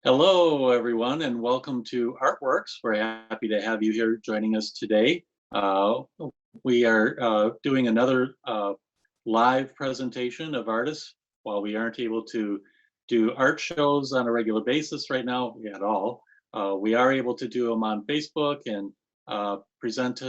Hello, everyone, and welcome to ArtWorks. We're happy to have you here joining us today. Uh, we are doing another live presentation of artists. While we aren't able to do art shows on a regular basis right now at all, we are able to do them on Facebook and present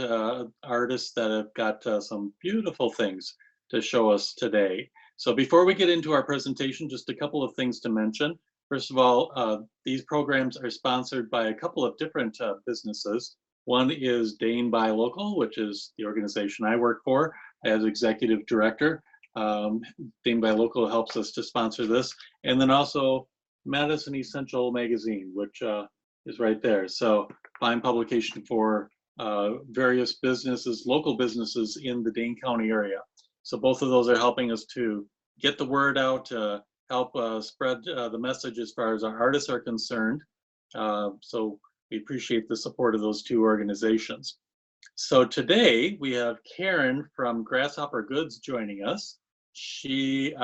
artists that have got some beautiful things to show us today. So before we get into our presentation, just a couple of things to mention. First of all, these programs are sponsored by a couple of different businesses. One is Dane Buy Local, which is the organization I work for as executive director. Dane Buy Local helps us to sponsor this. And then also Madison Essential Magazine, which is right there. So fine publication for various businesses, local businesses in the Dane County area. So both of those are helping us to get the word out, help spread the message as far as our artists are concerned. So we appreciate the support of those two organizations. So today we have Karen from Grasshopper Goods joining us. She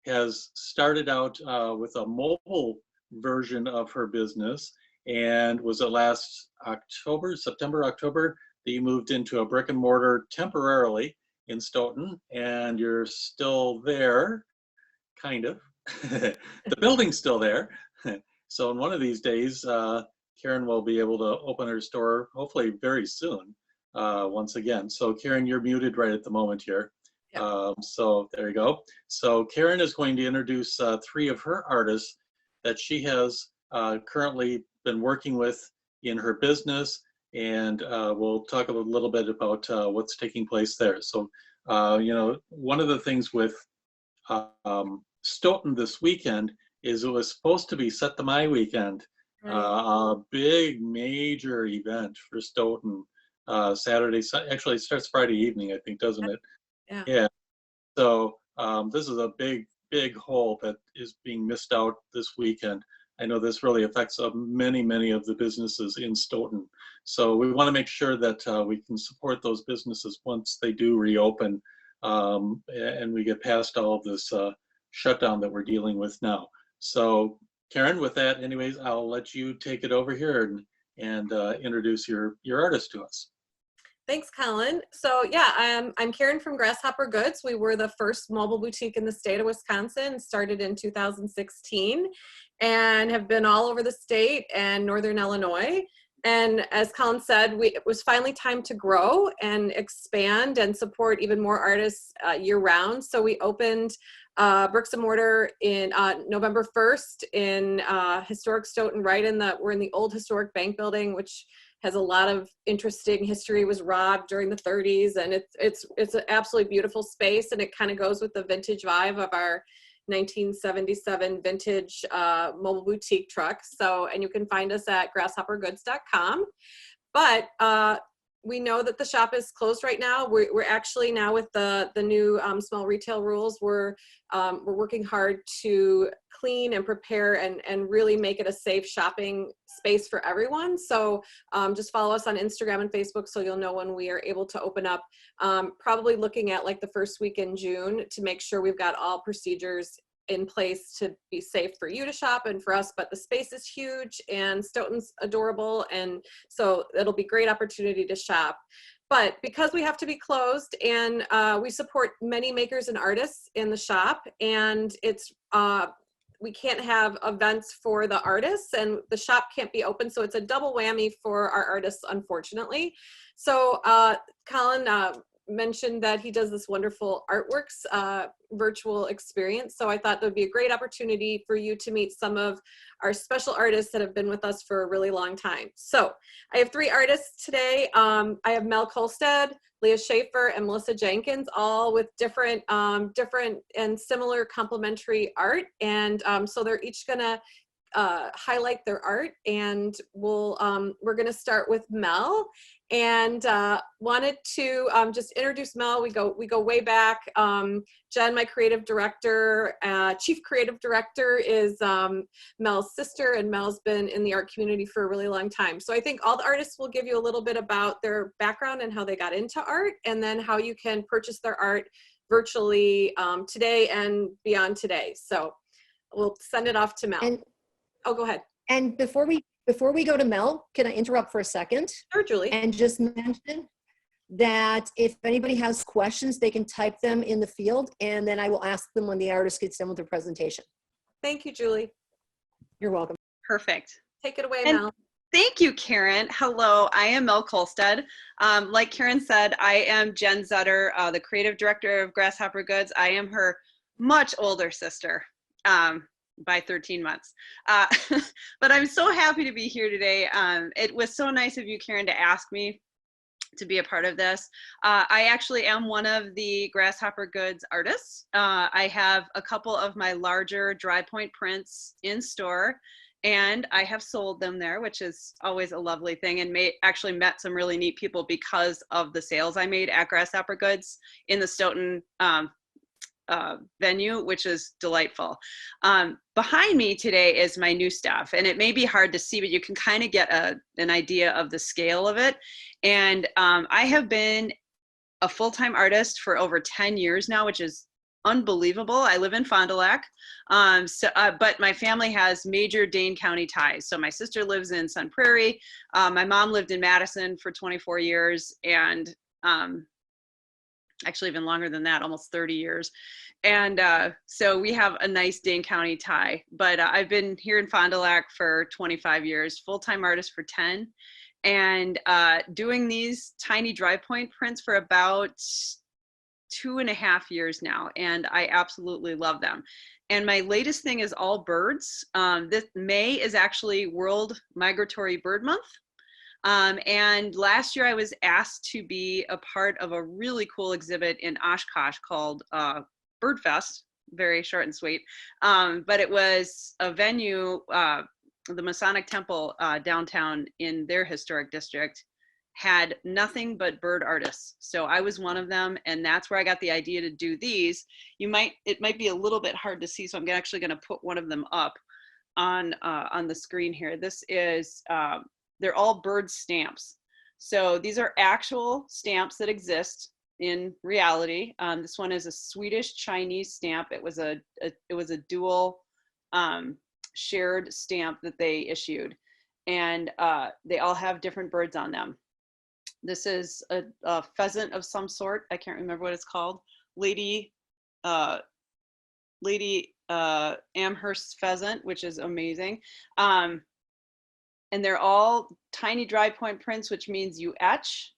has started out with a mobile version of her business, and was it last October, September, October, that you moved into a brick and mortar temporarily in Stoughton, and you're still there, kind of. The building's still there. So in one of these days, Karen will be able to open her store, hopefully very soon, once again. So Karen, you're muted right at the moment here. Yep. So there you go. So Karen is going to introduce three of her artists that she has currently been working with in her business, and we'll talk a little bit about what's taking place there. So, one of the things with Stoughton this weekend is it was supposed to be Set the My weekend, a big major event for Stoughton. Saturday, actually it starts Friday evening, I think, doesn't it? Yeah. So this is a big hole that is being missed out this weekend. I know this really affects many of the businesses in Stoughton. So we want to make sure that we can support those businesses once they do reopen, and we get past all of this shutdown that we're dealing with now. So Karen, with that, anyways, I'll let you take it over here and introduce your artist to us. Thanks, Colin. So yeah, I'm Karen from Grasshopper Goods. We were the first mobile boutique in the state of Wisconsin, started in 2016, and have been all over the state and Northern Illinois. And as Colin said, it was finally time to grow and expand and support even more artists year round. So we opened bricks and mortar in November 1st in historic Stoughton, we're in the old historic bank building, which has a lot of interesting history. It was robbed during the 30s, and it's an absolutely beautiful space, and it kind of goes with the vintage vibe of our 1977 vintage mobile boutique truck. So, and you can find us at grasshoppergoods.com. But we know that the shop is closed right now. We're actually now with the new small retail rules, we're working hard to clean and prepare and really make it a safe shopping space for everyone. So just follow us on Instagram and Facebook so you'll know when we are able to open up, probably looking at like the first week in June to make sure we've got all procedures in place to be safe for you to shop and for us, but the space is huge and Stoughton's adorable, and so it'll be a great opportunity to shop. But because we have to be closed, and we support many makers and artists in the shop, and it's we can't have events for the artists and the shop can't be open, so it's a double whammy for our artists, unfortunately. So Colin mentioned that he does this wonderful ArtWorks virtual experience. So I thought that would be a great opportunity for you to meet some of our special artists that have been with us for a really long time. So I have three artists today. I have Mel Kolstad, Leah Schaefer, and Melissa Jenkins, all with different and similar complementary art. And so they're each gonna highlight their art, and we're gonna start with Mel. And wanted to just introduce Mel. We go way back. Jen, my creative director, chief creative director, is Mel's sister, and Mel's been in the art community for a really long time. So I think all the artists will give you a little bit about their background and how they got into art, and then how you can purchase their art virtually today and beyond today. So we'll send it off to Mel. Oh, go ahead. And before we go to Mel, can I interrupt for a second? Sure, Julie. And just mention that if anybody has questions, they can type them in the field, and then I will ask them when the artist gets done with their presentation. Thank you, Julie. You're welcome. Perfect. Take it away, And Mel. thank you, Karen. Hello, I am Mel Kolstad. Like Karen said, I am Jen Zutter, the creative director of Grasshopper Goods. I am her much older sister by 13 months. But I'm so happy to be here today. It was so nice of you, Karen, to ask me to be a part of this. I actually am one of the Grasshopper Goods artists. I have a couple of my larger dry point prints in store, and I have sold them there, which is always a lovely thing, and actually met some really neat people because of the sales I made at Grasshopper Goods in the Stoughton venue, which is delightful. Behind me today is my new stuff, and it may be hard to see, but you can kind of get an idea of the scale of it. And I have been a full-time artist for over 10 years now, which is unbelievable. I live in Fond du Lac, but my family has major Dane County ties. So my sister lives in Sun Prairie. My mom lived in Madison for 24 years, and actually even longer than that, almost 30 years. And so we have a nice Dane County tie, but I've been here in Fond du Lac for 25 years, full-time artist for 10, and doing these tiny dry point prints for about 2.5 years now, and I absolutely love them. And my latest thing is all birds. This May is actually World Migratory Bird Month. And last year I was asked to be a part of a really cool exhibit in Oshkosh called Bird Fest, very short and sweet. But it was a venue, the Masonic Temple downtown in their historic district had nothing but bird artists. So I was one of them, and that's where I got the idea to do these. It might be a little bit hard to see, so I'm actually gonna put one of them up on the screen here. This is, they're all bird stamps. So these are actual stamps that exist in reality. This one is a Swedish Chinese stamp. It was a dual shared stamp that they issued, and they all have different birds on them. This is a pheasant of some sort. I can't remember what it's called. Lady Amherst pheasant, which is amazing. And they're all tiny dry point prints, which means you etch,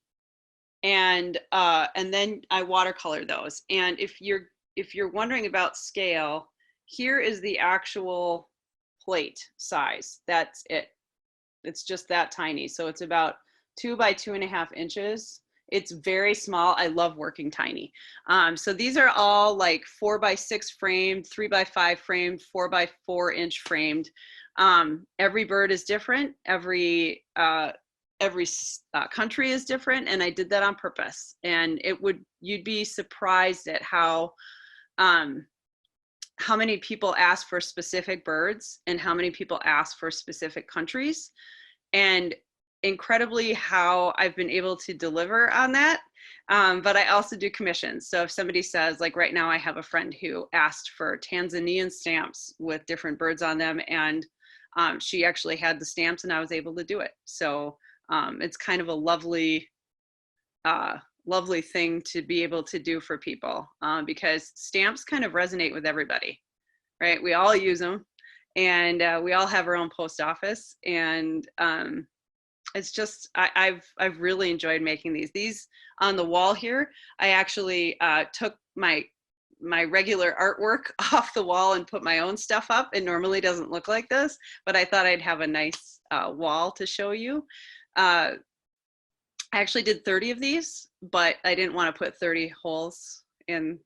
and then I watercolor those. And if you're wondering about scale, here is the actual plate size. That's it. It's just that tiny. So it's about 2 by 2.5 inches. It's very small. I love working tiny. So these are all like 4 by 6 framed, 3 by 5 framed, 4 by 4 inch framed. Every bird is different. Every country is different, and I did that on purpose. And you'd be surprised at how many people ask for specific birds and how many people ask for specific countries, and incredibly how I've been able to deliver on that. But I also do commissions. So if somebody says, like right now I have a friend who asked for Tanzanian stamps with different birds on them, and she actually had the stamps and I was able to do it. So it's kind of a lovely thing to be able to do for people, because stamps kind of resonate with everybody, right? We all use them, and we all have our own post office, and it's just, I've really enjoyed making these. These on the wall here, I actually took my regular artwork off the wall and put my own stuff up. It normally doesn't look like this, but I thought I'd have a nice wall to show you. I actually did 30 of these, but I didn't want to put 30 holes in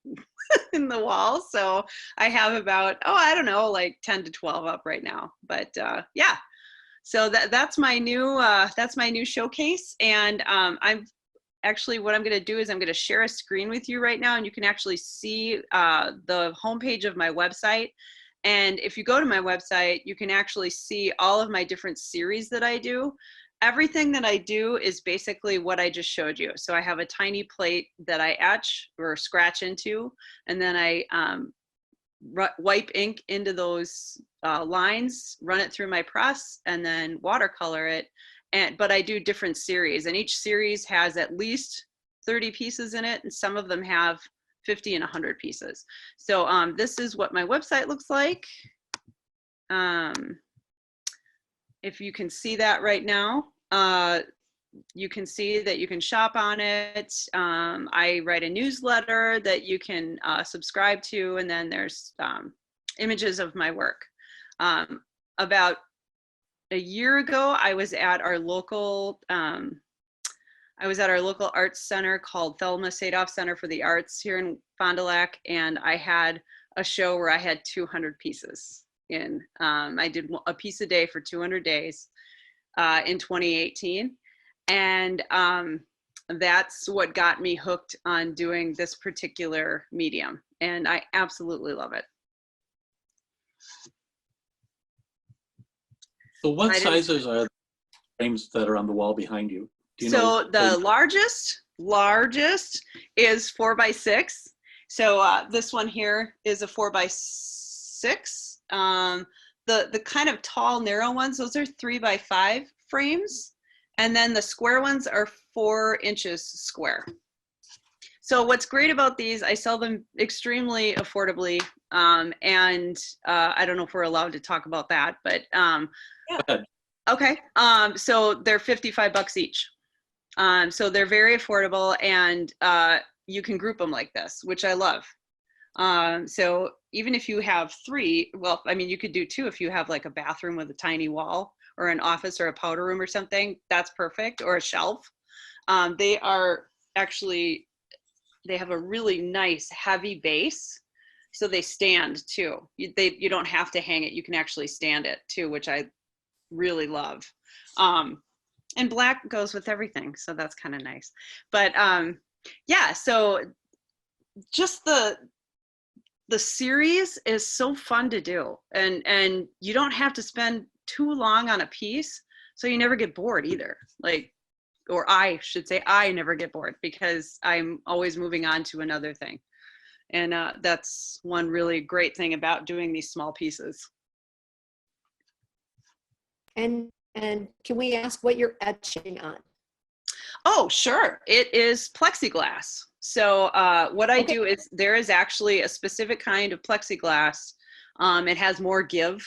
in the wall. So I have about, I don't know, like 10 to 12 up right now. But yeah, so that's my new showcase. And I'm actually, what I'm going to do is I'm going to share a screen with you right now, and you can actually see the homepage of my website. And if you go to my website, you can actually see all of my different series that I do. Everything that I do is basically what I just showed you. So I have a tiny plate that I etch or scratch into, and then I wipe ink into those lines, run it through my press, and then watercolor it. But I do different series, and each series has at least 30 pieces in it, and some of them have 50 and 100 pieces. So this is what my website looks like. If you can see that right now, you can see that you can shop on it. I write a newsletter that you can subscribe to, and then there's images of my work. About a year ago, I was at our local arts center called Thelma Sadoff Center for the Arts here in Fond du Lac, and I had a show where I had 200 pieces in. I did a piece a day for 200 days in 2018. And that's what got me hooked on doing this particular medium. And I absolutely love it. So what sizes are the frames that are on the wall behind you? Do you know? So the largest is 4x6. So this one here is a 4x6. The kind of tall, narrow ones, those are 3x5 frames. And then the square ones are 4 inches square. So what's great about these, I sell them extremely affordably. And I don't know if we're allowed to talk about that, but Yeah. okay. So they're $55 each. So they're very affordable, and you can group them like this, which I love. So even if you have 3, well, I mean, you could do 2 if you have like a bathroom with a tiny wall, or an office or a powder room or something, that's perfect, or a shelf. They are actually, they have a really nice heavy base, so they stand too. You don't have to hang it, you can actually stand it too, which I really love. And black goes with everything, so that's kind of nice. But yeah, so just the series is so fun to do, and you don't have to spend too long on a piece, so you never get bored either. Like, or I should say, I never get bored, because I'm always moving on to another thing. And that's one really great thing about doing these small pieces. And can we ask what you're etching on? Oh, sure. It is plexiglass. So what I do is, there is actually a specific kind of plexiglass. It has more give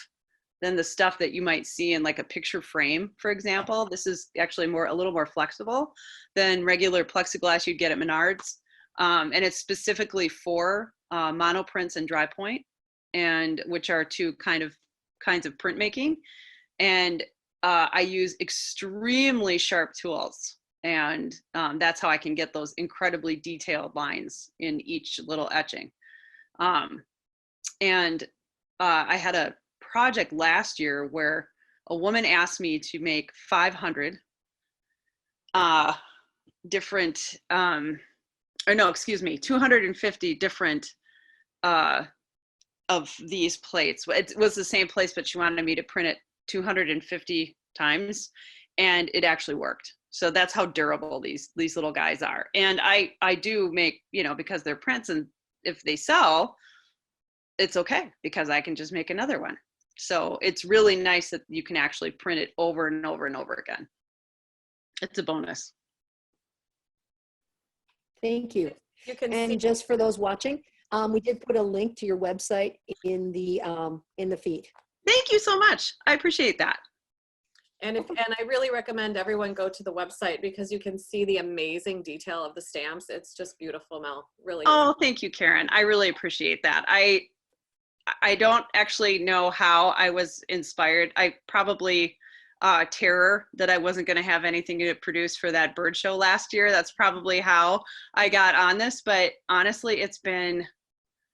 than the stuff that you might see in like a picture frame, for example. This is actually a little more flexible than regular plexiglass you'd get at Menards. And it's specifically for monoprints and dry point, and which are 2 kinds of printmaking. And I use extremely sharp tools. And that's how I can get those incredibly detailed lines in each little etching. And I had a project last year where a woman asked me to make 500 different, 250 different of these plates. It was the same place, but she wanted me to print it 250 times, and it actually worked. So that's how durable these little guys are. And I do make, because they're prints, and if they sell, it's okay, because I can just make another one. So it's really nice that you can actually print it over and over and over again. It's a bonus. Thank you. You can And see, just for those watching, we did put a link to your website in the feed. Thank you so much. I appreciate that. and I really recommend everyone go to the website, because you can see the amazing detail of the stamps. It's just beautiful, Mel. Really. Oh, thank you, Karen. I really appreciate that. I don't actually know how I was inspired. I probably terror that I wasn't going to have anything to produce for that bird show last year. That's probably how I got on this. But honestly, it's been,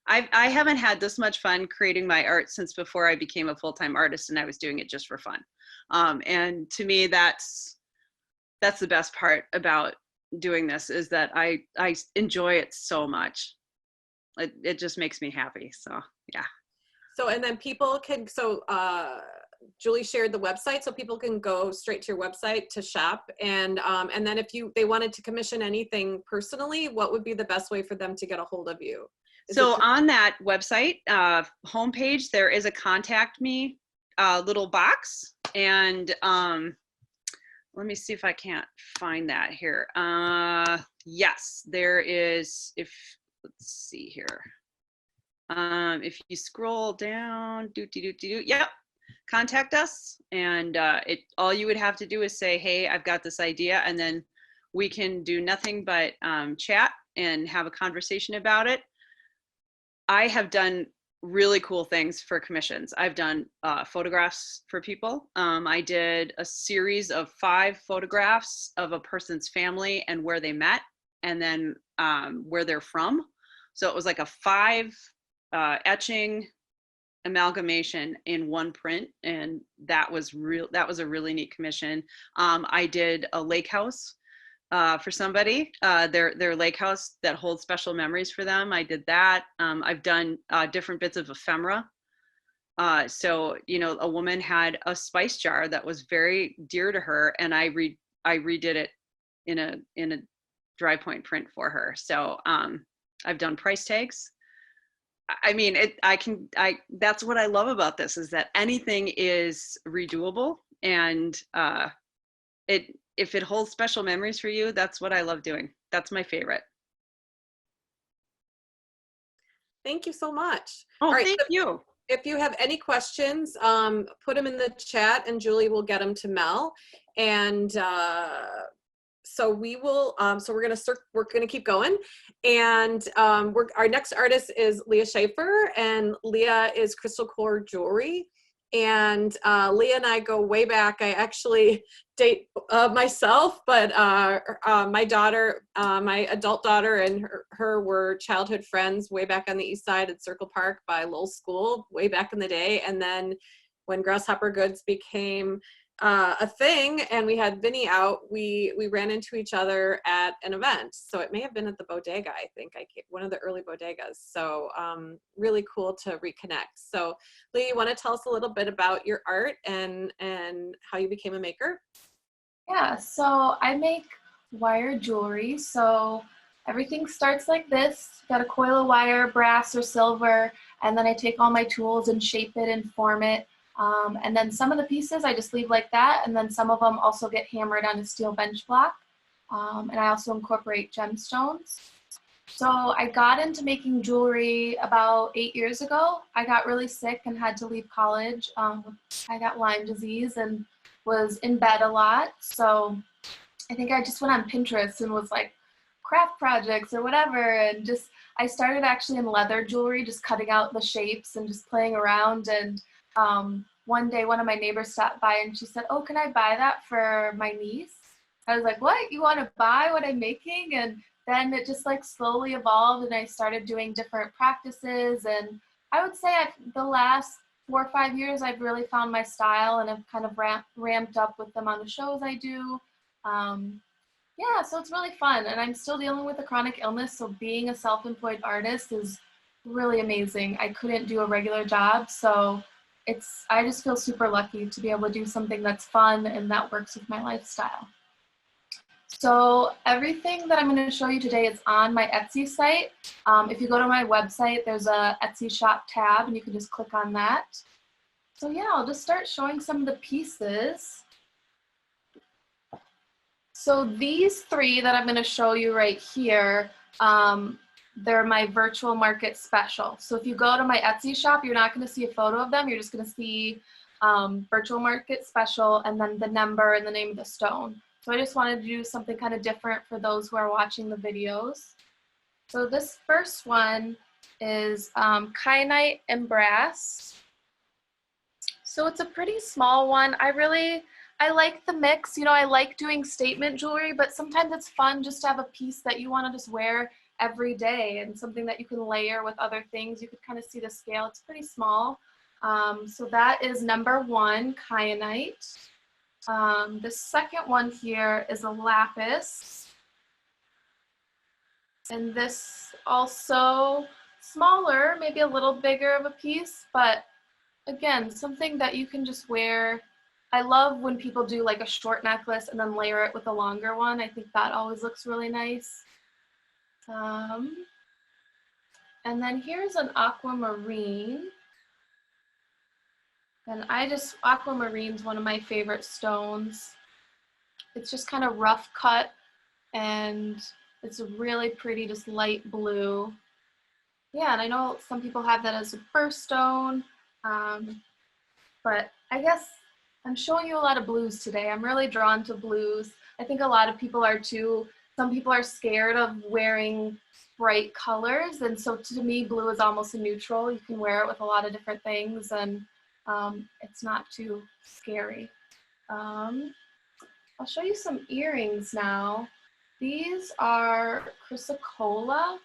I haven't had this much fun creating my art since before I became a full-time artist, and I was doing it just for fun. And to me, that's the best part about doing this, is that I enjoy it so much. It just makes me happy. So yeah. So, and then people can, Julie shared the website, so people can go straight to your website to shop. And then if they wanted to commission anything personally, what would be the best way for them to get a hold of you? Is So it just- on that website homepage, there is a contact me little box, and let me see if I can't find that here. Yes, there is. Let's see here. If you scroll down, yep, contact us, and all you would have to do is say, hey, I've got this idea, and then we can do nothing but chat and have a conversation about it. I have done really cool things for commissions. I've done photographs for people. I did a series of 5 photographs of a person's family and where they met, and then where they're from. So it was like a 5 etching amalgamation in one print, and that was a really neat commission. I did a lake house for somebody, their lake house that holds special memories for them. I did that. I've done different bits of ephemera. So, you know, a woman had a spice jar that was very dear to her, and I redid it in a dry point print for her. So I've done price tags. I mean, that's what I love about this, is that anything is redoable, and if it holds special memories for you, that's what I love doing. That's my favorite. Thank you so much. Oh, All right, thank you. if you have any questions, put them in the chat and Julie will get them to Mel. And so we will, so we're gonna keep going. And our next artist is Leah Schaefer, and Leah is Crystal Core Jewelry. And Leah and I go way back. I actually date myself, but my daughter, my adult daughter and her were childhood friends way back on the east side at Circle Park by Lowell School way back in the day. And then when Grasshopper Goods became a thing and we had Vinny out, we ran into each other at an event. So it may have been at the bodega, I think. One of the early bodegas. So really cool to reconnect. So Leah, you want to tell us a little bit about your art and how you became a maker? Yeah, so I make wire jewelry. So everything starts like this. Got a coil of wire, brass or silver, and then I take all my tools and shape it and form it. And then some of the pieces I just leave like that, and then some of them also get hammered on a steel bench block. And I also incorporate gemstones. So I got into making jewelry about 8 years ago. I got really sick and had to leave college. I got Lyme disease and was in bed a lot. So I think I just went on Pinterest and was like, craft projects or whatever, and just I started actually in leather jewelry, just cutting out the shapes and just playing around. And one day one of my neighbors stopped by and she said, oh, can I buy that for my niece? I was like, what? You want to buy what I'm making? And then it just like slowly evolved, and I started doing different practices. And I would say the last 4 or 5 years I've really found my style, and I've kind of ramped up with them on the shows I do. Yeah, so it's really fun, and I'm still dealing with a chronic illness, so being a self-employed artist is really amazing. I couldn't do a regular job, so I just feel super lucky to be able to do something that's fun and that works with my lifestyle. So everything that I'm going to show you today is on my Etsy site. If you go to my website, there's a Etsy shop tab, and you can just click on that. So yeah, I'll just start showing some of the pieces. So these 3 that I'm going to show you right here, they're my virtual market special. So if you go to my Etsy shop, you're not going to see a photo of them. You're just going to see virtual market special and then the number and the name of the stone. So I just wanted to do something kind of different for those who are watching the videos. So this first one is kyanite and brass. So it's a pretty small one. I like the mix. You know, I like doing statement jewelry, but sometimes it's fun just to have a piece that you want to just wear every day and something that you can layer with other things. You could kind of see the scale. It's pretty small. So that is number 1, kyanite. The second one here is a lapis. And this also smaller, maybe a little bigger of a piece, but again, something that you can just wear. I love when people do like a short necklace and then layer it with a longer one. I think that always looks really nice. And then here's an aquamarine. And aquamarine's one of my favorite stones. It's just kind of rough cut and it's really pretty, just light blue. Yeah, and I know some people have that as a birthstone, but I guess I'm showing you a lot of blues today. I'm really drawn to blues. I think a lot of people are too. Some people are scared of wearing bright colors, and so to me, blue is almost a neutral. You can wear it with a lot of different things, and it's not too scary. I'll show you some earrings now. These are chrysocolla.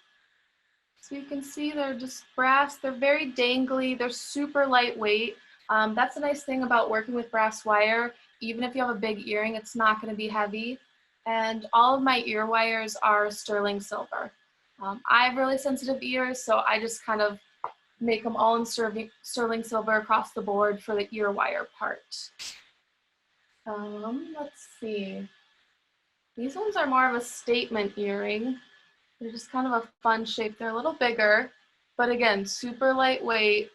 So you can see they're just brass. They're very dangly. They're super lightweight. That's the nice thing about working with brass wire. Even if you have a big earring, it's not going to be heavy. And all of my ear wires are sterling silver. I have really sensitive ears, so I just kind of make them all in sterling silver across the board for the ear wire part. Let's see. These ones are more of a statement earring. They're just kind of a fun shape. They're a little bigger, but again, super lightweight.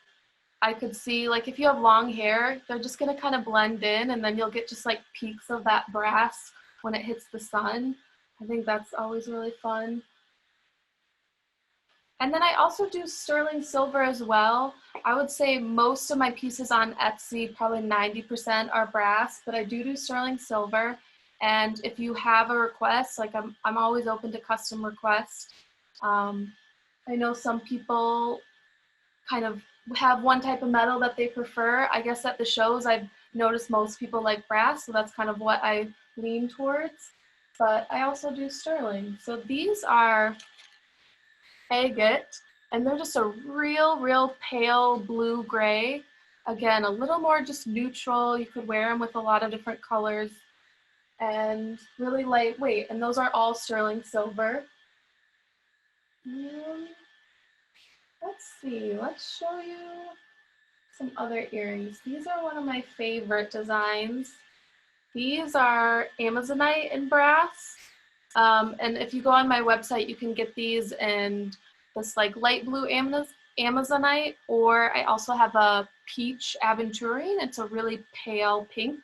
I could see, like, if you have long hair, they're just gonna kind of blend in, and then you'll get just like peaks of that brass when it hits the sun. I think that's always really fun. And then I also do sterling silver as well. I would say most of my pieces on Etsy, probably 90% are brass, but I do sterling silver. And if you have a request, like I'm always open to custom requests. I know some people kind of have one type of metal that they prefer. I guess at the shows, I've noticed most people like brass, so that's kind of what I lean towards. But I also do sterling. So these are agate, and they're just a real pale blue-gray. Again, a little more just neutral. You could wear them with a lot of different colors. And really lightweight, and those are all sterling silver. Let's see, let's show you some other earrings. These are one of my favorite designs. These are Amazonite in brass. And if you go on my website, you can get these in this like light blue Amazonite, or I also have a peach aventurine. It's a really pale pink.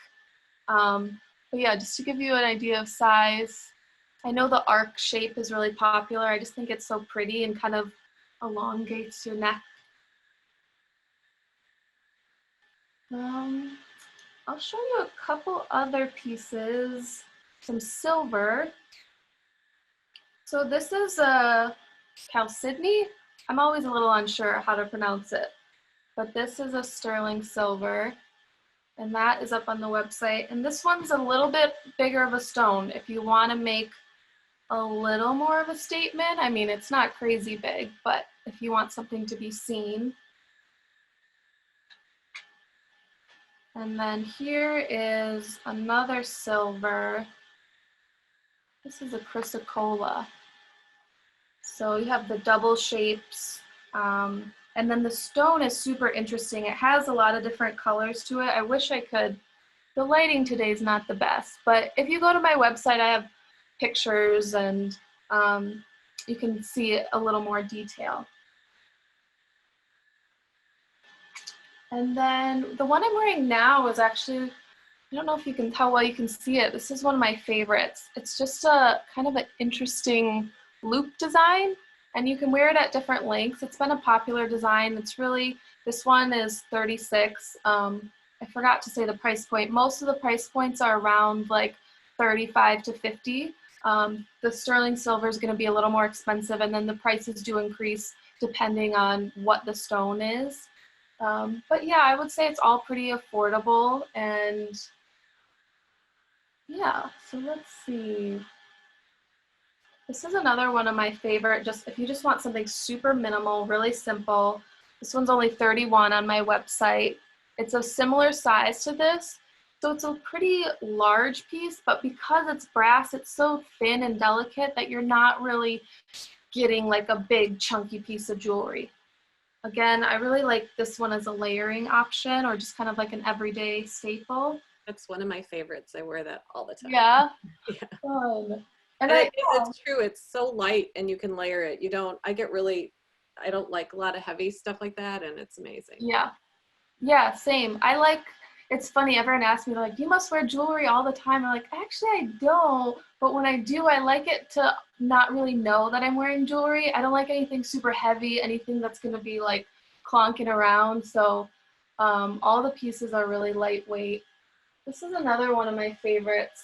But yeah, just to give you an idea of size, I know the arc shape is really popular. I just think it's so pretty and kind of elongates your neck. I'll show you a couple other pieces, some silver. So this is a chalcedony. I'm always a little unsure how to pronounce it, but this is a sterling silver. And that is up on the website. And this one's a little bit bigger of a stone. If you want to make a little more of a statement, I mean, it's not crazy big, but if you want something to be seen. And then here is another silver. This is a chrysocolla. So you have the double shapes. And then the stone is super interesting. It has a lot of different colors to it. I wish I could. The lighting today is not the best, but if you go to my website, I have pictures and you can see a little more detail. And then the one I'm wearing now is actually, I don't know if you can tell, well, you can see it. This is one of my favorites. It's just a kind of an interesting loop design. And you can wear it at different lengths. It's been a popular design. It's really, this one is 36. I forgot to say the price point. Most of the price points are around like 35 to 50. The sterling silver is going to be a little more expensive, and then the prices do increase depending on what the stone is. But yeah, I would say it's all pretty affordable. And yeah, so let's see. This is another one of my favorite, just if you just want something super minimal, really simple. This one's only 31 on my website. It's a similar size to this, so it's a pretty large piece, but because it's brass, it's so thin and delicate that you're not really getting like a big chunky piece of jewelry. Again, I really like this one as a layering option or just kind of like an everyday staple. That's one of my favorites. I wear that all the time. Yeah. Yeah. Fun. And it's true. It's so light and you can layer it. I get really I don't like a lot of heavy stuff like that, and it's amazing. Yeah. Yeah, same. It's funny, everyone asks me, like, you must wear jewelry all the time. I'm like, actually, I don't. But when I do, I like it to not really know that I'm wearing jewelry. I don't like anything super heavy, anything that's going to be, like, clonking around. So all the pieces are really lightweight. This is another one of my favorites.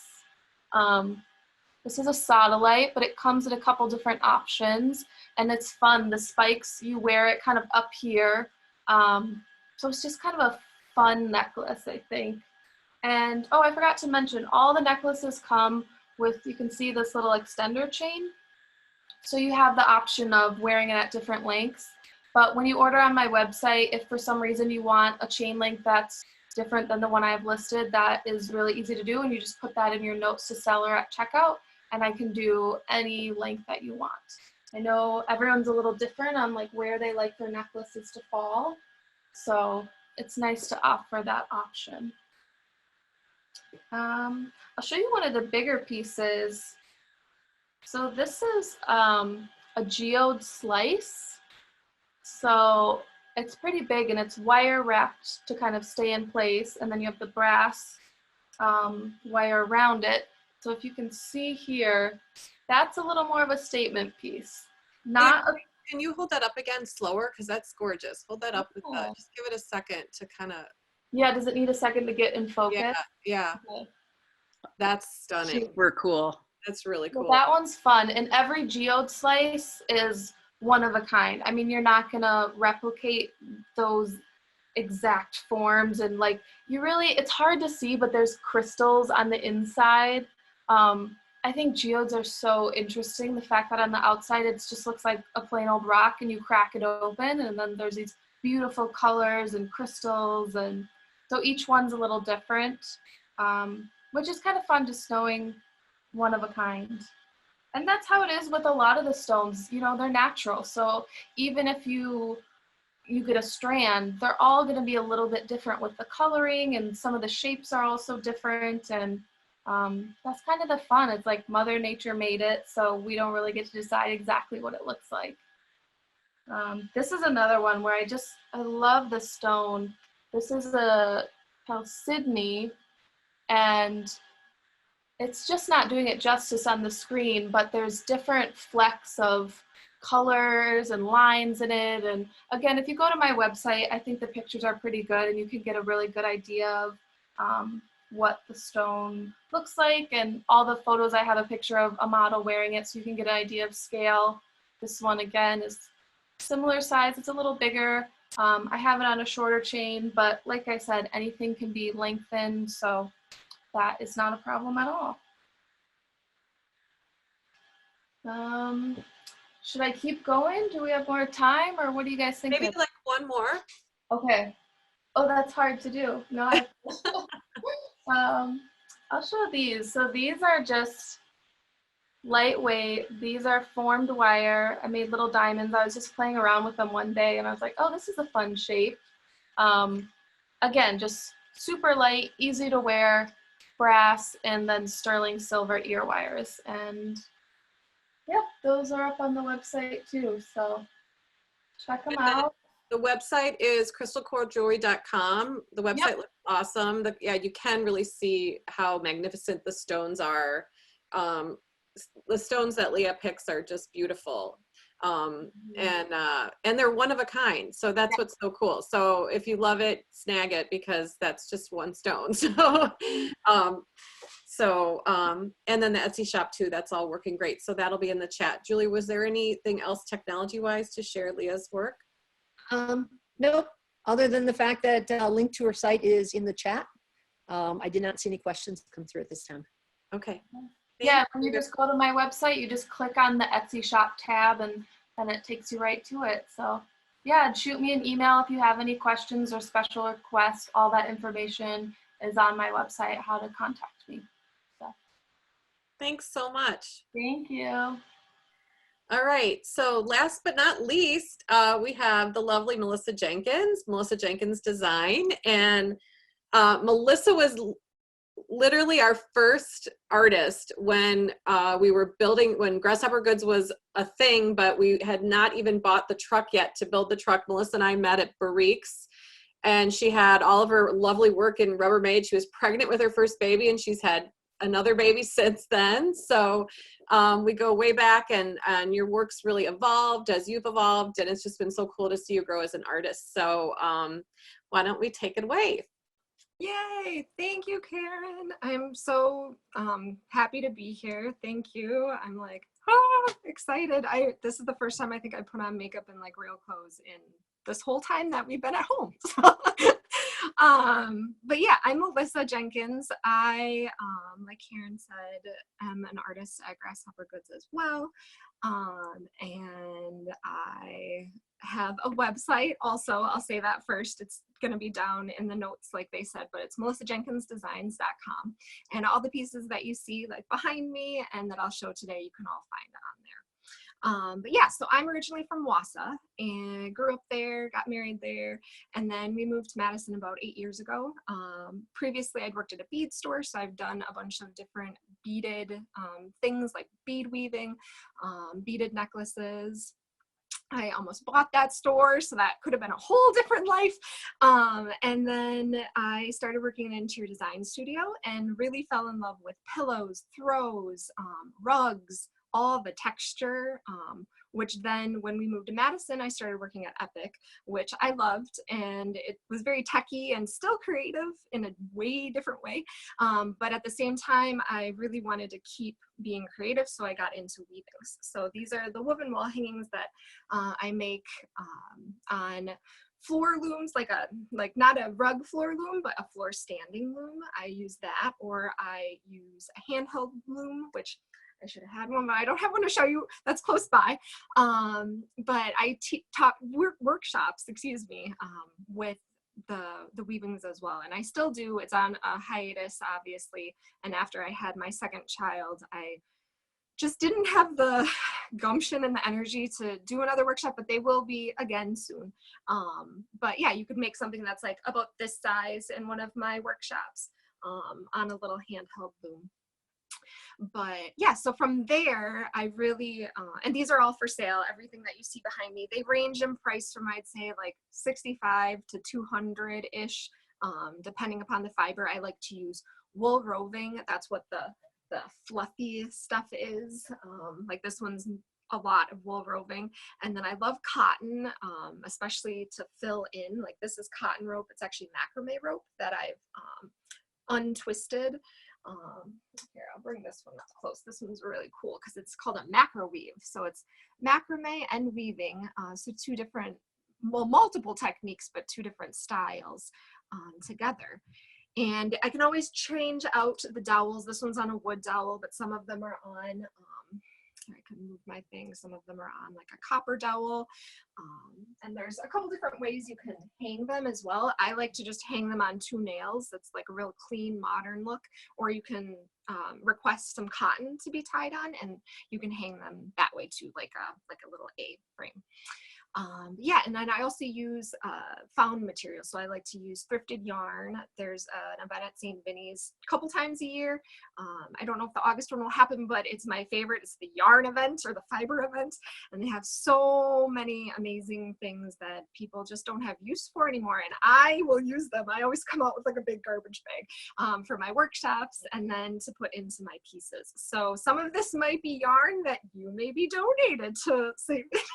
This is a satellite, but it comes in a couple different options, and it's fun. The spikes, you wear it kind of up here. So it's just kind of a fun necklace, I think. And, oh, I forgot to mention, all the necklaces come with, you can see this little extender chain. So you have the option of wearing it at different lengths. But when you order on my website, if for some reason you want a chain length that's different than the one I have listed, that is really easy to do. And you just put that in your notes to seller at checkout, and I can do any length that you want. I know everyone's a little different on like where they like their necklaces to fall. So it's nice to offer that option. I'll show you one of the bigger pieces. So this is a geode slice. So it's pretty big, and it's wire wrapped to kind of stay in place. And then you have the brass wire around it. So if you can see here, that's a little more of a statement piece. Can you hold that up again slower? Because that's gorgeous. Hold that up with just give it a second to kind of. Yeah, does it need a second to get in focus? Yeah. Okay. That's stunning. Super cool. That's really cool. Well, that one's fun, and every geode slice is one of a kind. I mean, you're not gonna replicate those exact forms, and like it's hard to see, but there's crystals on the inside. I think geodes are so interesting. The fact that on the outside it just looks like a plain old rock, and you crack it open, and then there's these beautiful colors and crystals, and so each one's a little different, which is kind of fun, just knowing one of a kind. And that's how it is with a lot of the stones. You know, they're natural. So even if you get a strand, they're all going to be a little bit different with the coloring, and some of the shapes are also different. And that's kind of the fun. It's like Mother Nature made it, so we don't really get to decide exactly what it looks like. This is another one where I love the stone. This is a Sydney, and it's just not doing it justice on the screen, but there's different flecks of colors and lines in it. And again, if you go to my website, I think the pictures are pretty good, and you can get a really good idea of what the stone looks like. And all the photos, I have a picture of a model wearing it, so you can get an idea of scale. This one, again, is similar size. It's a little bigger. I have it on a shorter chain, but like I said, anything can be lengthened, so that is not a problem at all. Should I keep going? Do we have more time, or what do you guys think? Maybe like one more. Okay. Oh, that's hard to do. No, I'll show these. So these are just lightweight. These are formed wire. I made little diamonds. I was just playing around with them one day, and I was like, oh, this is a fun shape. Again, just super light, easy to wear, brass, and then sterling silver ear wires. And yep, those are up on the website too, so check them out. The website is crystalcorejewelry.com. The website looks awesome. Yeah, you can really see how magnificent the stones are. The stones that Leah picks are just beautiful. And they're one of a kind. So that's what's so cool. So if you love it, snag it, because that's just one stone. So, and then the Etsy shop too, that's all working great. So that'll be in the chat. Julie, was there anything else technology-wise to share Leah's work? Nope, other than the fact that a link to her site is in the chat. I did not see any questions come through at this time. Okay. Yeah, when you just go to my website, you just click on the Etsy shop tab, and then it takes you right to it. So yeah, shoot me an email if you have any questions or special requests. All that information is on my website, how to contact me. So Thanks so much. thank you. All right, so last but not least, we have the lovely Melissa Jenkins Design. And Melissa was literally our first artist when we were building, when Grasshopper Goods was a thing, but we had not even bought the truck yet to build the truck. Melissa and I met at Barrique's, and she had all of her lovely work in Rubbermaid. She was pregnant with her first baby, and she's had another baby since then. So we go way back, and your work's really evolved as you've evolved, and it's just been so cool to see you grow as an artist. So why don't we take it away? Yay! Thank you, Karen. I'm so happy to be here. Thank you. I'm like, excited. This is the first time I think I put on makeup and like real clothes in this whole time that we've been at home. But yeah, I'm Melissa Jenkins. I, like Karen said, am an artist at Grasshopper Goods as well. And I have a website also. I'll say that first. It's going to be down in the notes like they said, but it's melissajenkinsdesigns.com. And all the pieces that you see like behind me and that I'll show today, you can all find on there. But yeah, so I'm originally from Wausau and grew up there, got married there, and then we moved to Madison about 8 years ago. Previously, I'd worked at a bead store, so I've done a bunch of different beaded things like bead weaving, beaded necklaces. I almost bought that store, so that could have been a whole different life. And then I started working in an interior design studio and really fell in love with pillows, throws, rugs, all the texture, which then when we moved to Madison, I started working at Epic, which I loved, and it was very techy and still creative in a way different way. But at the same time, I really wanted to keep being creative, so I got into weavings. So these are the woven wall hangings that I make on floor looms, like not a rug floor loom, but a floor standing loom. I use that, or I use a handheld loom, which I should have had one, but I don't have one to show you. That's close by. But I taught workshops, with the weavings as well. And I still do. It's on a hiatus, obviously. And after I had my second child, I just didn't have the gumption and the energy to do another workshop, but they will be again soon. But yeah, you could make something that's like about this size in one of my workshops on a little handheld loom. But yeah, so from there, I really, and these are all for sale, everything that you see behind me, they range in price from, I'd say, like 65 to 200-ish, depending upon the fiber. I like to use wool roving. That's what the fluffy stuff is. Like this one's a lot of wool roving. And then I love cotton, especially to fill in. Like this is cotton rope. It's actually macrame rope that I've untwisted. Here, I'll bring this one up close. This one's really cool because it's called a macro weave. So it's macrame and weaving. So two different, well, multiple techniques, but two different styles together. And I can always change out the dowels. This one's on a wood dowel, but some of them are on, I can move my thing. Some of them are on like a copper dowel. And there's a couple different ways you can hang them as well. I like to just hang them on 2 nails. That's like a real clean, modern look. Or you can request some cotton to be tied on, and you can hang them that way too, like a little A-frame. Yeah, and then I also use found material. So I like to use thrifted yarn. There's an event at St. Vinny's a couple times a year. I don't know if the August one will happen, but it's my favorite. It's the yarn event or the fiber event. And they have so many amazing things that people just don't have use for anymore. And I will use them. I always come out with like a big garbage bag for my workshops and then to put into my pieces. So some of this might be yarn that you maybe donated to St. Vinny's.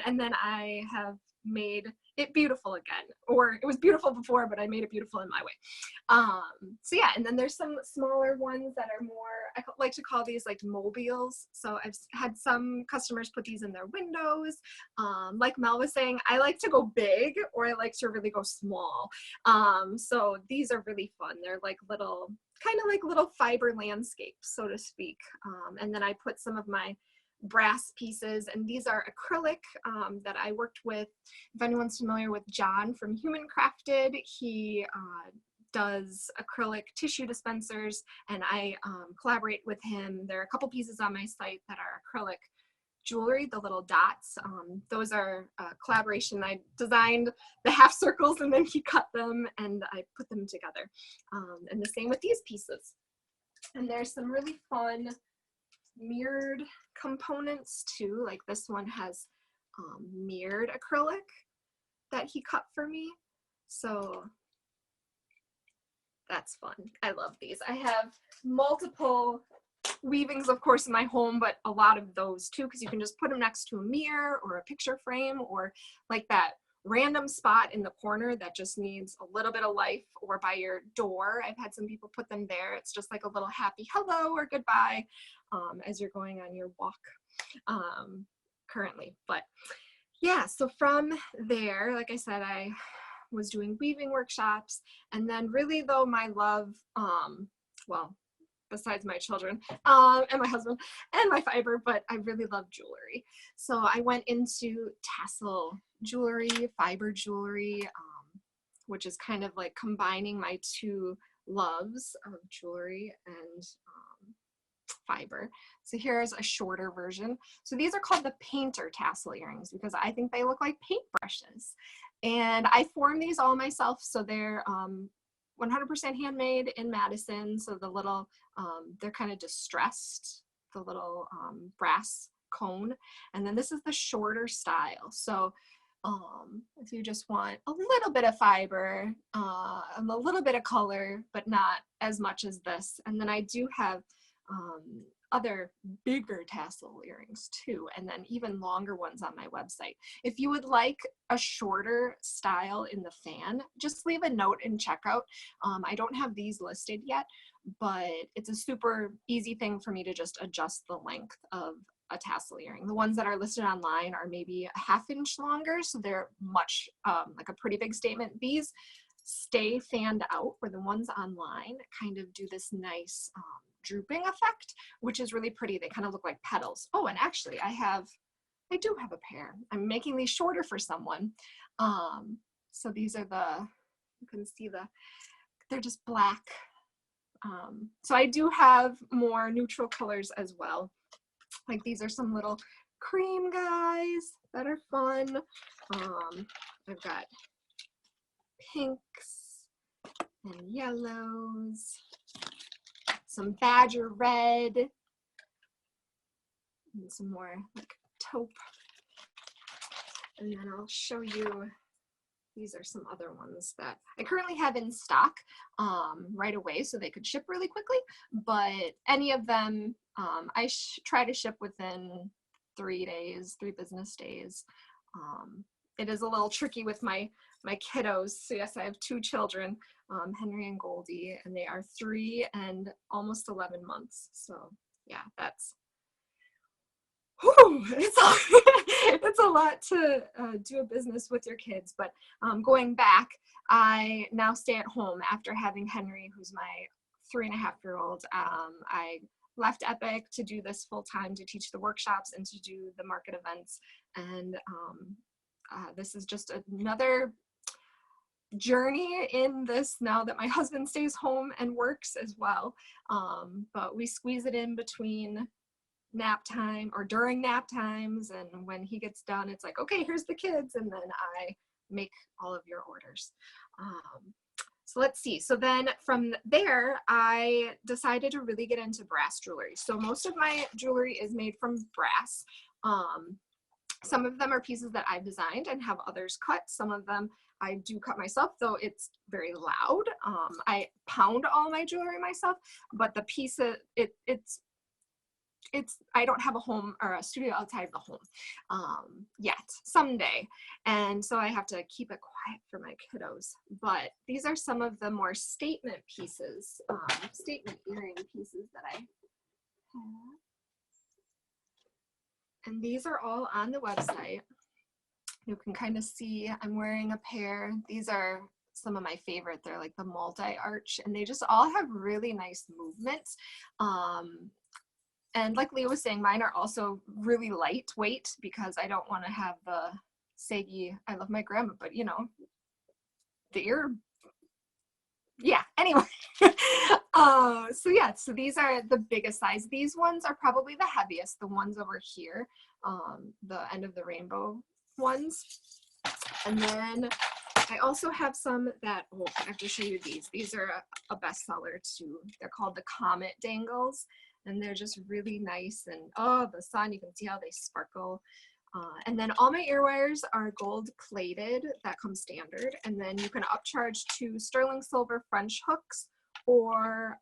And then I have made it beautiful again, or it was beautiful before, but I made it beautiful in my way. So yeah, and then there's some smaller ones that are more, I like to call these like mobiles. So I've had some customers put these in their windows. Like Mel was saying, I like to go big, or I like to really go small. So these are really fun. They're like little, kind of like little fiber landscapes, so to speak. And then I put some of my brass pieces, and these are acrylic that I worked with. If anyone's familiar with John from Human Crafted, he does acrylic tissue dispensers, and I collaborate with him. There are a couple pieces on my site that are acrylic jewelry, the little dots. Those are a collaboration. I designed the half circles and then he cut them and I put them together. And the same with these pieces. And there's some really fun mirrored components too. Like this one has mirrored acrylic that he cut for me. So that's fun. I love these. I have multiple weavings, of course, in my home, but a lot of those too, because you can just put them next to a mirror or a picture frame, or like that random spot in the corner that just needs a little bit of life, or by your door. I've had some people put them there. It's just like a little happy hello or goodbye as you're going on your walk currently. But yeah, so from there, like I said, I was doing weaving workshops, and then really though my love, well, besides my children and my husband and my fiber, but I really love jewelry. So I went into tassel jewelry, fiber jewelry, which is kind of like combining my two loves of jewelry and fiber. So here's a shorter version. So these are called the painter tassel earrings because I think they look like paintbrushes. And I formed these all myself. So they're 100% handmade in Madison. So the little, they're kind of distressed, the little brass cone. And then this is the shorter style. So if you just want a little bit of fiber, a little bit of color, but not as much as this. And then I do have other bigger tassel earrings too, and then even longer ones on my website. If you would like a shorter style in the fan, just leave a note in checkout. I don't have these listed yet, but it's a super easy thing for me to just adjust the length of a tassel earring. The ones that are listed online are maybe a ½ inch longer, so they're much like a pretty big statement. These stay fanned out, where the ones online kind of do this nice drooping effect, which is really pretty. They kind of look like petals. Oh, and actually I do have a pair. I'm making these shorter for someone. So these are you can see they're just black. So I do have more neutral colors as well. Like these are some little cream guys that are fun. I've got pinks and yellows, some badger red, and some more like taupe. And then I'll show you, these are some other ones that I currently have in stock right away so they could ship really quickly, but any of them I try to ship within 3 days, 3 business days. It is a little tricky with my kiddos. So yes, I have 2 children, Henry and Goldie, and they are 3 and almost 11 months. So yeah, that's, whew, it's a lot to do a business with your kids. But going back, I now stay at home after having Henry, who's my 3.5-year-old. I left Epic to do this full time, to teach the workshops and to do the market events. And this is just another journey in this now that my husband stays home and works as well. But we squeeze it in between nap time or during nap times, and when he gets done, it's like, okay, here's the kids, and then I make all of your orders. So let's see. So then from there, I decided to really get into brass jewelry. So most of my jewelry is made from brass. Some of them are pieces that I've designed and have others cut. Some of them I do cut myself, though it's very loud. I pound all my jewelry myself, but the pieces, I don't have a home or a studio outside the home yet, someday. And so I have to keep it quiet for my kiddos. But these are some of the more statement pieces, statement earring pieces that I have. And these are all on the website. You can kind of see I'm wearing a pair. These are some of my favorite. They're like the multi-arch, and they just all have really nice movements. And like Leah was saying, mine are also really lightweight because I don't want to have the saggy, I love my grandma, but you know, the ear, yeah, anyway. So yeah, so these are the biggest size. These ones are probably the heaviest, the ones over here, the end of the rainbow ones. And then I also have some that, oh, I have to show you these. These are a bestseller too. They're called the Comet Dangles, and they're just really nice. And oh, the sun, you can see how they sparkle. And then all my ear wires are gold plated, that comes standard. And then you can upcharge to sterling silver French hooks or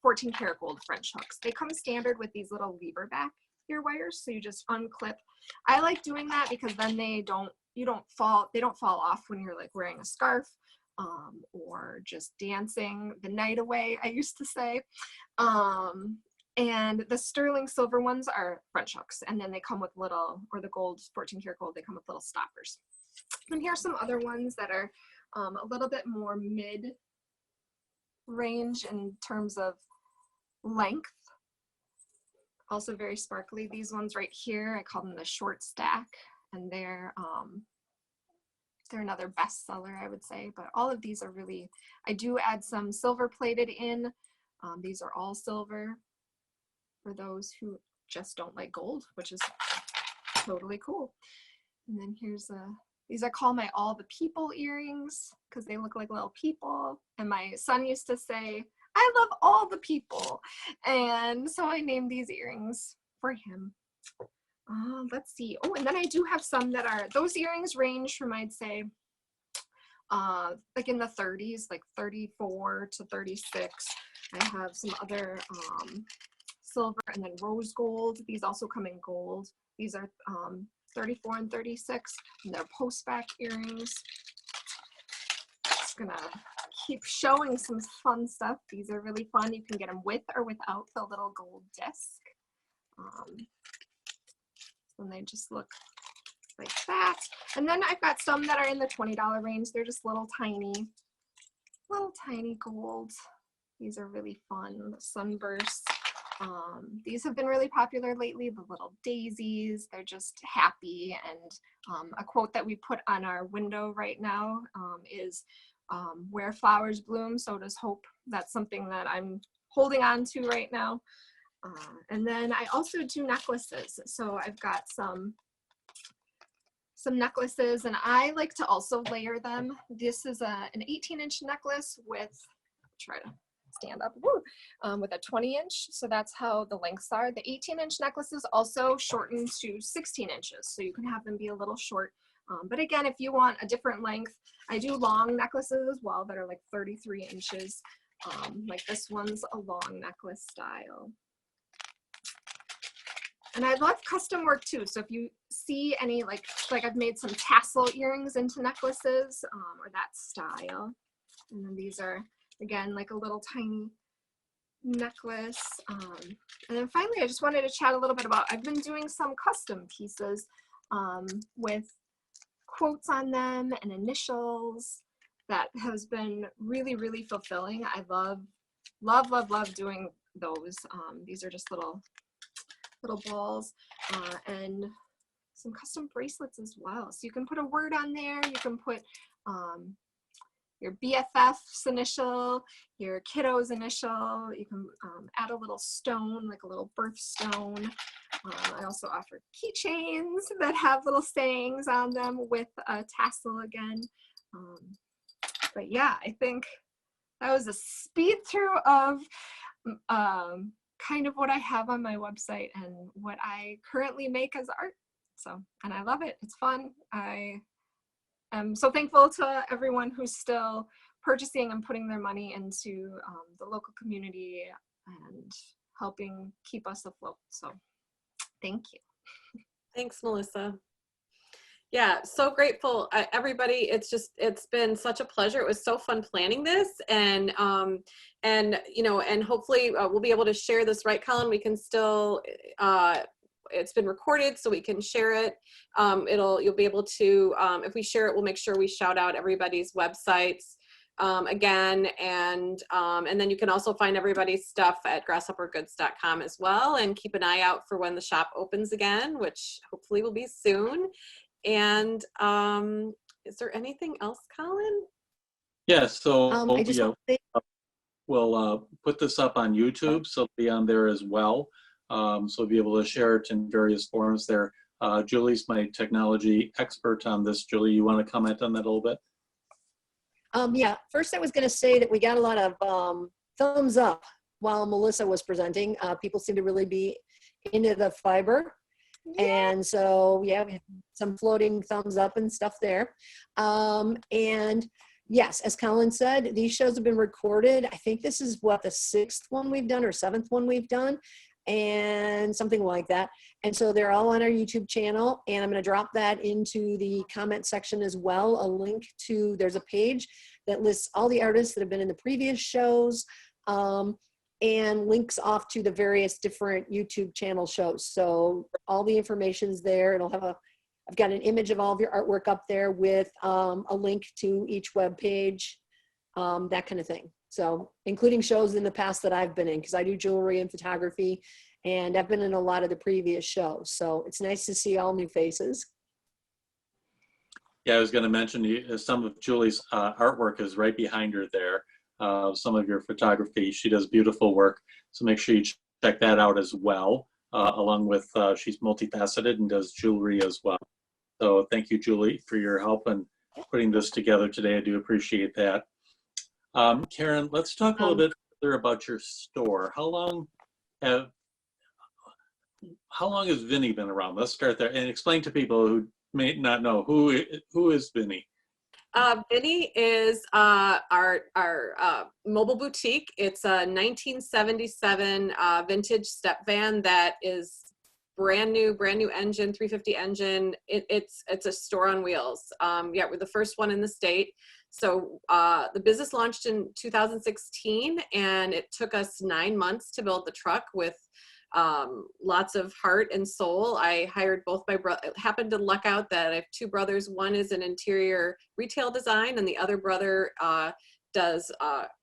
14 karat gold French hooks. They come standard with these little lever back ear wires, so you just unclip. I like doing that because then they don't fall off when you're like wearing a scarf or just dancing the night away, I used to say. And the sterling silver ones are French hooks, and then they come with little, or the gold, 14 karat gold, they come with little stoppers. And here's some other ones that are a little bit more mid range in terms of length. Also very sparkly. These ones right here, I call them the short stack, and they're another bestseller, I would say. But all of these are really, I do add some silver plated in. These are all silver for those who just don't like gold, which is totally cool. And then here's these I call my all the people earrings because they look like little people. And my son used to say, I love all the people. And so I named these earrings for him. Let's see. Oh, and then I do have some that are, those earrings range from, I'd say, like in the 30s, like 34 to 36. I have some other silver and then rose gold. These also come in gold. These are 34 and 36, and they're post-back earrings. Just gonna keep showing some fun stuff. These are really fun. You can get them with or without the little gold disc. And they just look like that. And then I've got some that are in the $20 range. They're just little tiny gold. These are really fun. The sunbursts. These have been really popular lately, the little daisies. They're just happy. And a quote that we put on our window right now is, where flowers bloom, so does hope. That's something that I'm holding on to right now. And then I also do necklaces. So I've got some necklaces, and I like to also layer them. This is an 18-inch necklace with, try to stand up, with a 20-inch. So that's how the lengths are. The 18-inch necklaces also shorten to 16 inches. So you can have them be a little short. But again, if you want a different length, I do long necklaces as well that are like 33 inches. Like this one's a long necklace style. And I love custom work too. So if you see any, like I've made some tassel earrings into necklaces or that style. And then these are, again, like a little tiny necklace. And then finally, I just wanted to chat a little bit about, I've been doing some custom pieces with quotes on them and initials. That has been really, really fulfilling. I love doing those. These are just little balls and some custom bracelets as well. So you can put a word on there. You can put your BFF's initial, your kiddo's initial. You can add a little stone, like a little birthstone. I also offer keychains that have little sayings on them with a tassel again. But yeah, I think that was a speed through of kind of what I have on my website and what I currently make as art. So, and I love it. It's fun. I am so thankful to everyone who's still purchasing and putting their money into the local community and helping keep us afloat. So thank you. Thanks, Melissa. Yeah, so grateful, everybody. It's been such a pleasure. It was so fun planning this, and you know, and hopefully we'll be able to share this, right, Colin? We can still, it's been recorded, so we can share it. You'll be able to, if we share it, we'll make sure we shout out everybody's websites again, and then you can also find everybody's stuff at grasshoppergoods.com as well, and keep an eye out for when the shop opens again, which hopefully will be soon. And is there anything else, Colin? Yes, so I just want to say, we'll put this up on YouTube, so it'll be on there as well. So we'll be able to share it in various forms there. Julie's my technology expert on this. Julie, you want to comment on that a little bit? Yeah, first I was going to say that we got a lot of thumbs up while Melissa was presenting. People seem to really be into the fiber. And so, yeah, we had some floating thumbs up and stuff there. And yes, as Colin said, these shows have been recorded. I think this is what, the 6th one we've done or 7th one we've done, and something like that. And so they're all on our YouTube channel, and I'm going to drop that into the comment section as well. A link to, there's a page that lists all the artists that have been in the previous shows, and links off to the various different YouTube channel shows. So all the information's there. It'll have I've got an image of all of your artwork up there with a link to each web page, that kind of thing. So including shows in the past that I've been in, because I do jewelry and photography, and I've been in a lot of the previous shows. So it's nice to see all new faces. Yeah, I was going to mention some of Julie's artwork is right behind her there. Some of your photography. She does beautiful work. So make sure you check that out as well, along with she's multifaceted and does jewelry as well. So thank you, Julie, for your help in putting this together today. I do appreciate that. Karen, let's talk a little bit further about your store. How long has Vinny been around? Let's start there and explain to people who may not know who is Vinny. Vinny is our mobile boutique. It's a 1977 vintage step van that is brand new engine, 350 engine. It's a store on wheels. Yeah, we're the first one in the state. So the business launched in 2016, and it took us 9 months to build the truck with lots of heart and soul. I hired both my brothers. It happened to luck out that I have 2 brothers. One is in interior retail design, and the other brother does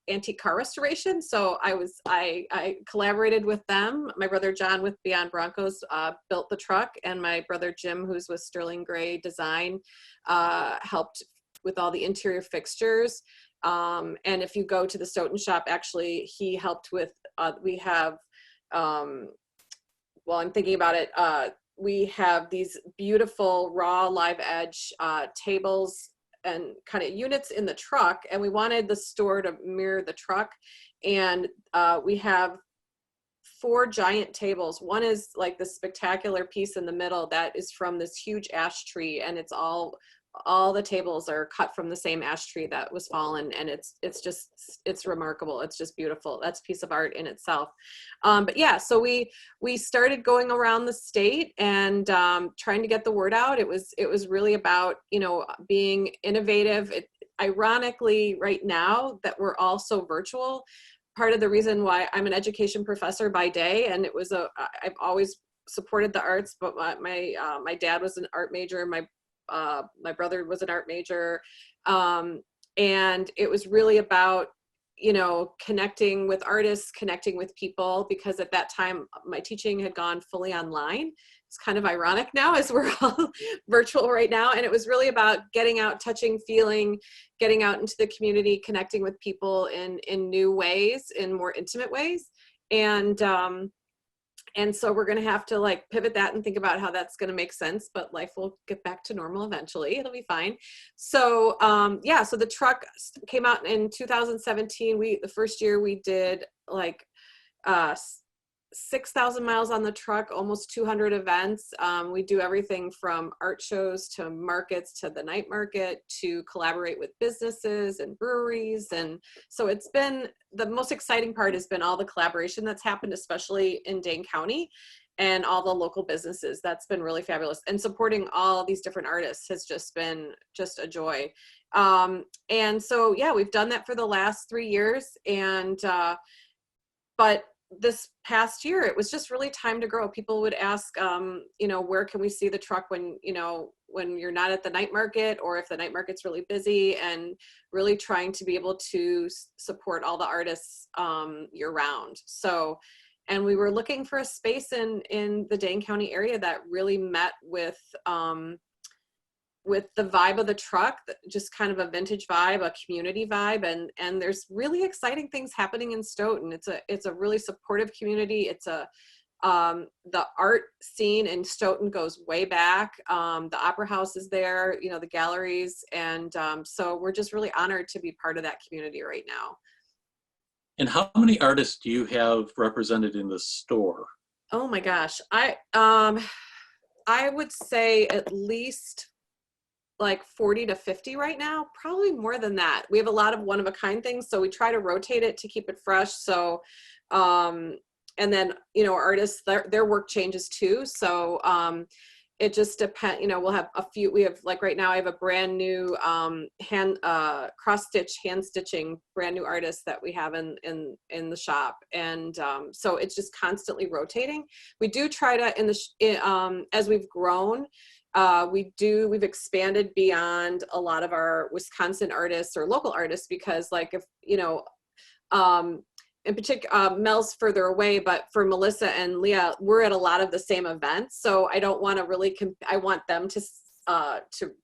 antique car restoration. So I collaborated with them. My brother John with Beyond Broncos built the truck, and my brother Jim, who's with Sterling Gray Design, helped with all the interior fixtures. And if you go to the Stoughton shop, actually he helped with, we have, well, I'm thinking about it. We have these beautiful raw live edge tables and kind of units in the truck, and we wanted the store to mirror the truck. And we have 4 giant tables. One is like the spectacular piece in the middle that is from this huge ash tree, and it's all the tables are cut from the same ash tree that was fallen, and it's remarkable. It's just beautiful. That's a piece of art in itself. But yeah, so we started going around the state and trying to get the word out. It was really about, you know, being innovative. Ironically, right now that we're all so virtual, part of the reason why I'm an education professor by day, and I've always supported the arts, but my dad was an art major. My brother was an art major, and it was really about, you know, connecting with artists, connecting with people, because at that time my teaching had gone fully online. It's kind of ironic now as we're all virtual right now. And it was really about getting out, touching, feeling, getting out into the community, connecting with people in new ways, in more intimate ways. And so we're going to have to like pivot that and think about how that's going to make sense, but life will get back to normal eventually. It'll be fine. So yeah, so the truck came out in 2017. The first year we did like 6,000 miles on the truck, almost 200 events. We do everything from art shows to markets to the night market to collaborate with businesses and breweries. And so it's been, the most exciting part has been all the collaboration that's happened, especially in Dane County and all the local businesses. That's been really fabulous. And supporting all these different artists has just been just a joy. And so, yeah, we've done that for the last 3 years. And, but this past year, it was just really time to grow. People would ask, you know, where can we see the truck when, you know, when you're not at the night market, or if the night market's really busy, and really trying to be able to support all the artists year round. So, and we were looking for a space in the Dane County area that really met with the vibe of the truck, just kind of a vintage vibe, a community vibe, and there's really exciting things happening in Stoughton. It's a really supportive community. It's the art scene in Stoughton goes way back. The Opera House is there, you know, the galleries, and so we're just really honored to be part of that community right now. And how many artists do you have represented in the store? Oh my gosh, I would say at least like 40 to 50 right now, probably more than that. We have a lot of one-of-a-kind things, so we try to rotate it to keep it fresh. So, and then, you know, artists, their work changes too. So it just depends, you know, we'll have a few, we have like right now I have a brand new cross stitch, hand stitching, brand new artist that we have in the shop. And so it's just constantly rotating. We do try to, as we've grown, we've expanded beyond a lot of our Wisconsin artists or local artists, because like, if, you know, in particular, Mel's further away, but for Melissa and Leah, we're at a lot of the same events. So I don't want to really, I want them to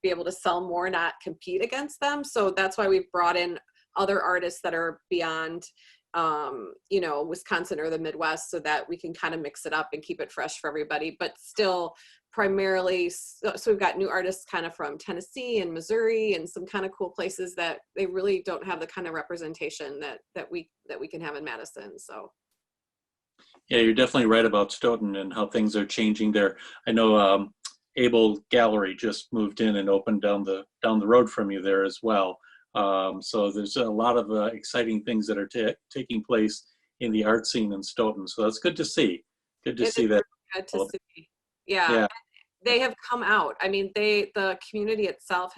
be able to sell more, not compete against them. So that's why we've brought in other artists that are beyond, you know, Wisconsin or the Midwest, so that we can kind of mix it up and keep it fresh for everybody, but still primarily, so we've got new artists kind of from Tennessee and Missouri and some kind of cool places that they really don't have the kind of representation that we can have in Madison. So Yeah, you're definitely right about Stoughton and how things are changing there. I know Able Gallery just moved in and opened down the road from you there as well. So there's a lot of exciting things that are taking place in the art scene in Stoughton. So that's good to see. Good to see that. Good to see. Yeah. They have come out. I mean, the community itself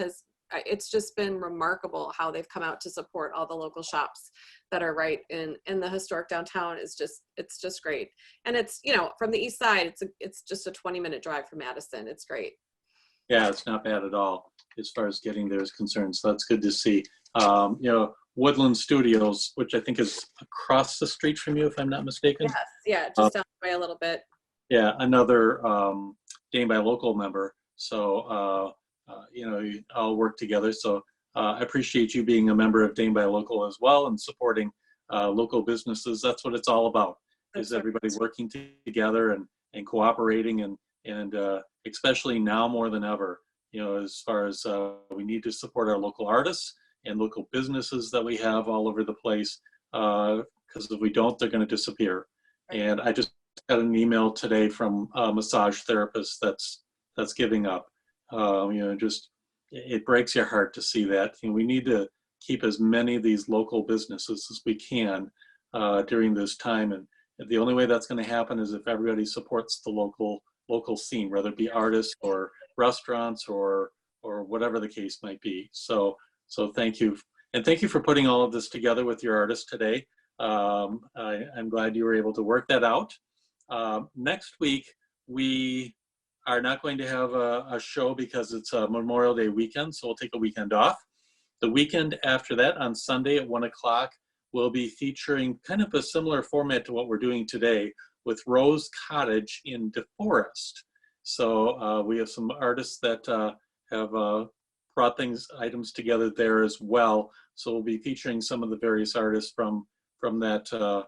it's just been remarkable how they've come out to support all the local shops that are right in the historic downtown. It's just great. And it's, you know, from the east side, it's just a 20-minute drive from Madison. It's great. Yeah, it's not bad at all as far as getting there is concerned. So that's good to see. You know, Woodland Studios, which I think is across the street from you, if I'm not mistaken. Yes, yeah, just down the way a little bit. Yeah, another Dane by Local member. So, you know, you all work together. So I appreciate you being a member of Dane by Local as well and supporting local businesses. That's what it's all about, is everybody working together and cooperating and especially now more than ever, you know, as far as we need to support our local artists and local businesses that we have all over the place, because if we don't, they're going to disappear. Right. And I just got an email today from a massage therapist that's giving up. You know, just it breaks your heart to see that. You know, we need to keep as many of these local businesses as we can during this time, and the only way that's going to happen is if everybody supports the local scene, whether it be artists or restaurants or whatever the case might be. So thank you, and thank you for putting all of this together with your artists today. I'm glad you were able to work that out. Next week, we are not going to have a show because it's a Memorial Day weekend, so we'll take a weekend off. The weekend after that, on Sunday at 1 o'clock, we'll be featuring kind of a similar format to what we're doing today with Rose Cottage in DeForest. So we have some artists that have brought items together there as well. So we'll be featuring some of the various artists from that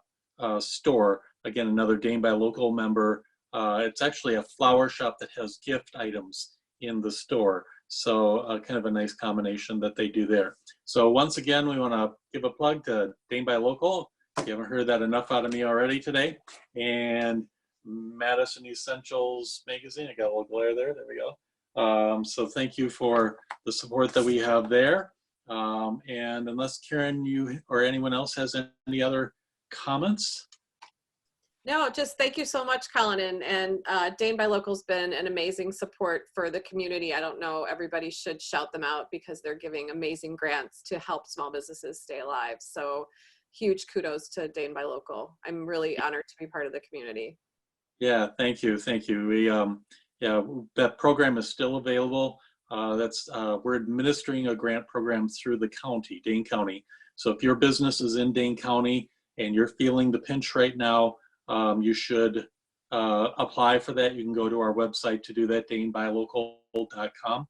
store. Again, another Dane by Local member. It's actually a flower shop that has gift items in the store. So kind of a nice combination that they do there. So once again, we want to give a plug to Dane by Local. If you haven't heard that enough out of me already today. And Madison Essentials Magazine. I got a little glare there. There we go. So thank you for the support that we have there. And unless Karen, you or anyone else has any other comments? No, just thank you so much, Colin. And Dane by Local's been an amazing support for the community. I don't know, everybody should shout them out because they're giving amazing grants to help small businesses stay alive. So huge kudos to Dane by Local. I'm really honored to be part of the community. Yeah, thank you. Thank you. We, yeah, that program is still available. We're administering a grant program through the county, Dane County. So if your business is in Dane County and you're feeling the pinch right now, you should apply for that. You can go to our website to do that, danebylocal.com.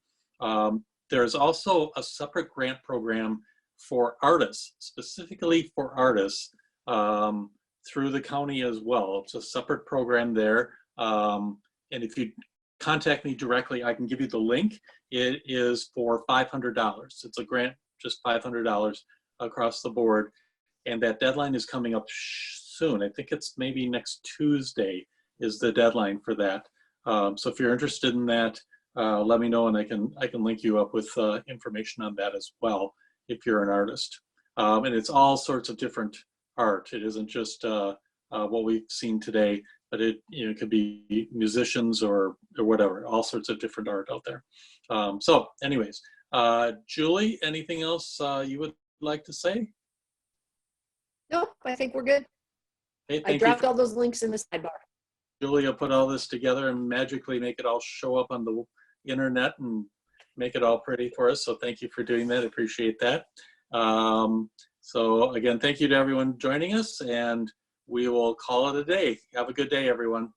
There's also a separate grant program for artists, specifically for artists, through the county as well. It's a separate program there. And if you contact me directly, I can give you the link. It is for $500. It's a grant, just $500 across the board. And that deadline is coming up soon. I think it's maybe next Tuesday is the deadline for that. So if you're interested in that, let me know, and I can link you up with information on that as well if you're an artist. And it's all sorts of different art. It isn't just what we've seen today, but it could be musicians or whatever, all sorts of different art out there. So anyways, Julie, anything else you would like to say? Nope, I think we're good. Hey, I dropped all those links in the sidebar. Julia put all this together and magically make it all show up on the internet and make it all pretty for us. So thank you for doing that. I appreciate that. So again, thank you to everyone joining us, and we will call it a day. Have a good day, everyone.